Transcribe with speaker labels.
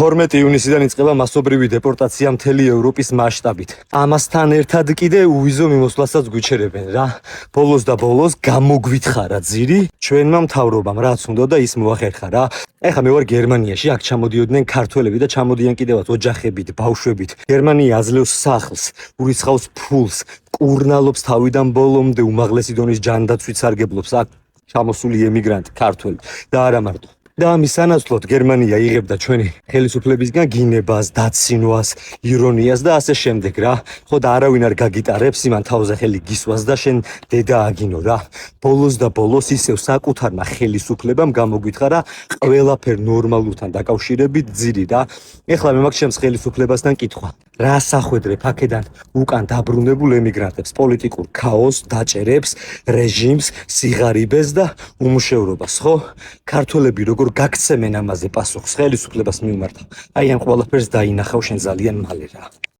Speaker 1: 12 ივნისიდან იწყება მასობრივი დეპორტაცია მთელი ევროპის მასშტაბით. ამასთან ერთად კიდე უვიზო მიმოსვლასაც გვიჩერებენ რა. ბოლოს და ბოლოს გამოგვითხარა ძირი, ჩვენმა მთავრობამ რაც უნდა და ის მოახერხა რა. ეხლა მე ვარ გერმანიაში, აქ ჩამოდიოდნენ ქართველები და ჩამოდიან კიდევაც ოჯახებით, ბავშვებით. გერმანია აძლევს სახლს, ურიცხავს ფულს, კურნალობს თავიდან ბოლომდე უმაღლესი დონის ჯანდაცვით სარგებლობს აქ ჩამოსული ემიგრანტი ქართველი და არა მარტო. და ამის სანაცვლოდ გერმანია იღებდა ჩვენი ხელისუფლებისგან გინებას, დაცინვას, ირონიას და ასე შემდეგ რა. ხო და არავინ არ გაგიტარებს იმან თავზე ხელი გისვას და შენ დედა აგინო რა. ბოლოს და ბოლოს ისევ საკუთარმა ხელისუფლებამ გამოგვითხარა ყველაფერ ნორმალურთან დაკავშირებით ძირი რა. ეხლა მე მაქვს ჩემს ხელისუფლებასთან კითხვა. რა სახვედრებ აქედან უკან დაბრუნებულ ემიგრანტებს, პოლიტიკურ ქაოსს, დაჭერებს, რეჟიმს, სიღარიბეს და უმუშევრობას, ხო? ქართველები როგორ გაგცემენ ამაზე პასუხს ხელისუფლებას მიმართა. აი ამ ყველაფერს დაინახავ შენ ძალიან მალე რა.